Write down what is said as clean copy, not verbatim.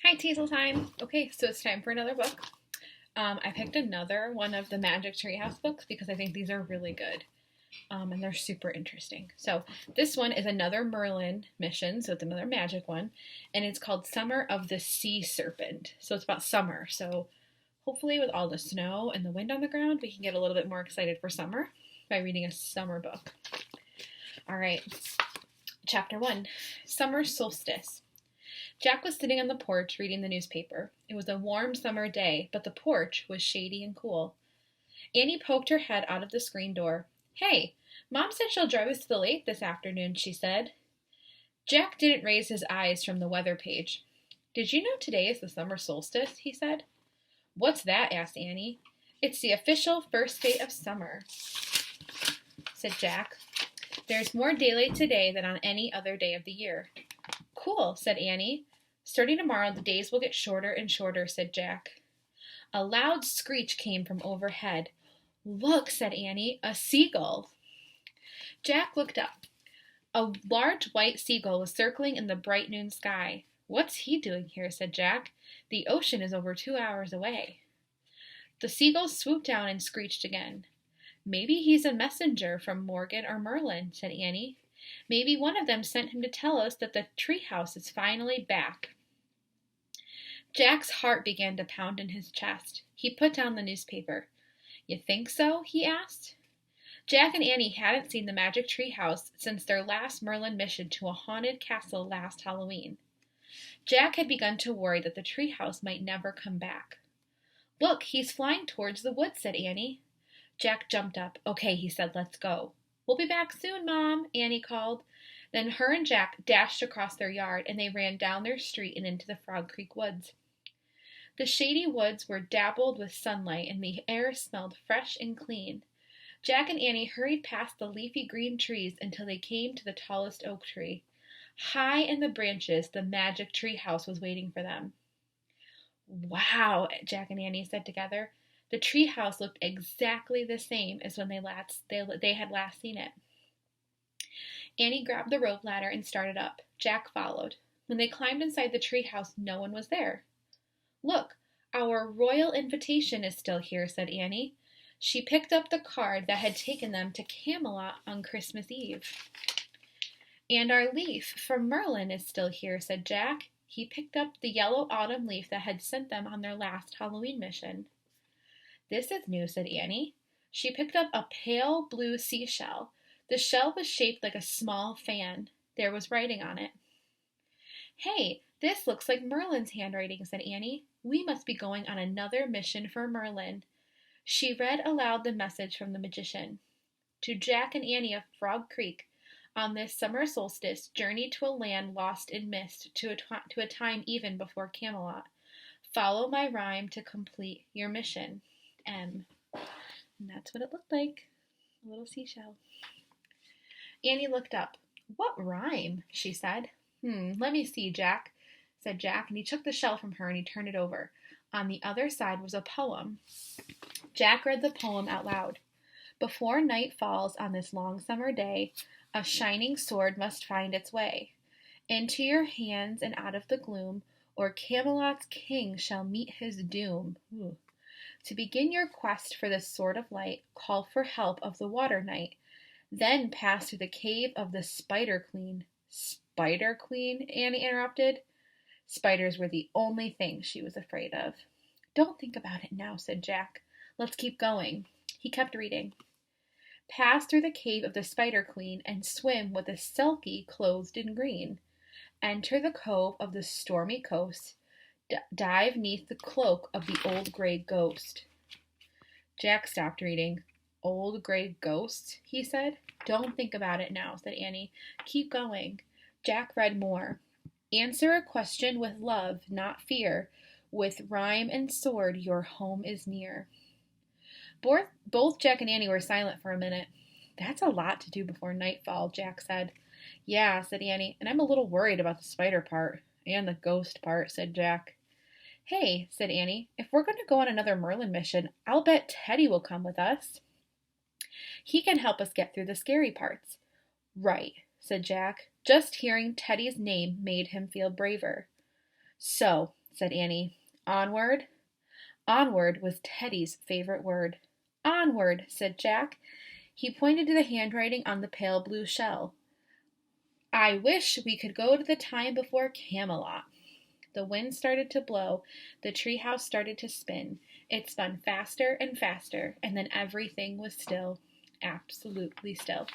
Hi, Teasel time. Okay, so it's time for another book. I picked another one of the Magic Treehouse books because I think these are really good and they're super interesting. So this one is another Merlin mission, so it's another magic one, and it's called Summer of the Sea Serpent. So it's about summer. So hopefully, with all the snow and the wind on the ground, we can get a little bit more excited for summer by reading a summer book. All right, Chapter 1 Summer Solstice. Jack was sitting on the porch reading the newspaper. It was a warm summer day, but the porch was shady and cool. Annie poked her head out of the screen door. Hey, Mom said she'll drive us to the lake this afternoon, she said. Jack didn't raise his eyes from the weather page. Did you know today is the summer solstice? He said. What's that? Asked Annie. It's the official first day of summer, said Jack. There's more daylight today than on any other day of the year. Cool, said Annie. Starting tomorrow, the days will get shorter and shorter, said Jack. A loud screech came from overhead. Look, said Annie, a seagull. Jack looked up. A large white seagull was circling in the bright noon sky. What's he doing here? Said Jack. The ocean is over 2 hours away. The seagull swooped down and screeched again. Maybe he's a messenger from Morgan or Merlin, said Annie. Maybe one of them sent him to tell us that the treehouse is finally back. Jack's heart began to pound in his chest. He put down the newspaper. You think so? He asked. Jack and Annie hadn't seen the magic treehouse since their last Merlin mission to a haunted castle last Halloween. Jack had begun to worry that the treehouse might never come back. Look, he's flying towards the woods, said Annie. Jack jumped up. Okay, he said, let's go. We'll be back soon, Mom, Annie called. Then her and Jack dashed across their yard, and they ran down their street and into the Frog Creek woods. The shady woods were dabbled with sunlight, and the air smelled fresh and clean. Jack and Annie hurried past the leafy green trees until they came to the tallest oak tree. High in the branches, the magic tree house was waiting for them. Wow, Jack and Annie said together. The tree house looked exactly the same as when they had last seen it. Annie grabbed the rope ladder and started up. Jack followed. When they climbed inside the tree house, no one was there. Look, our royal invitation is still here, said Annie. She picked up the card that had taken them to Camelot on Christmas Eve. And our leaf from Merlin is still here, said Jack. He picked up the yellow autumn leaf that had sent them on their last Halloween mission. This is new, said Annie. She picked up a pale blue seashell. The shell was shaped like a small fan. There was writing on it. Hey, this looks like Merlin's handwriting, said Annie. We must be going on another mission for Merlin. She read aloud the message from the magician. To Jack and Annie of Frog Creek, on this summer solstice, journey to a land lost in mist, to a time even before Camelot. Follow my rhyme to complete your mission. M. And that's what it looked like. A little seashell. Annie looked up. What rhyme? She said. Let me see, Jack, said Jack, and he took the shell from her and he turned it over. On the other side was a poem. Jack read the poem out loud. Before night falls on this long summer day, a shining sword must find its way into your hands and out of the gloom, or Camelot's king shall meet his doom. Ooh. To begin your quest for this sword of light, call for help of the water knight. Then pass through the cave of the Spider Queen. Spider Queen? Annie interrupted. Spiders were the only thing she was afraid of. Don't think about it now, said Jack. Let's keep going. He kept reading. Pass through the cave of the Spider Queen and swim with a Selkie clothed in green. Enter the cove of the stormy coast. Dive neath the cloak of the old gray ghost. Jack stopped reading. Old gray ghost, he said. Don't think about it now, said Annie. Keep going. Jack read more. Answer a question with love, not fear. With rhyme and sword, your home is near. Both Jack and Annie were silent for a minute. That's a lot to do before nightfall, Jack said. Yeah, said Annie, and I'm a little worried about the spider part. And the ghost part, said Jack. Hey, said Annie, if we're going to go on another Merlin mission, I'll bet Teddy will come with us. He can help us get through the scary parts. Right, said Jack. Just hearing Teddy's name made him feel braver. So, said Annie. Onward? Onward was Teddy's favorite word. Onward, said Jack. He pointed to the handwriting on the pale blue shell. I wish we could go to the time before Camelot. The wind started to blow. The treehouse started to spin. It spun faster and faster, and then everything was still, absolutely still.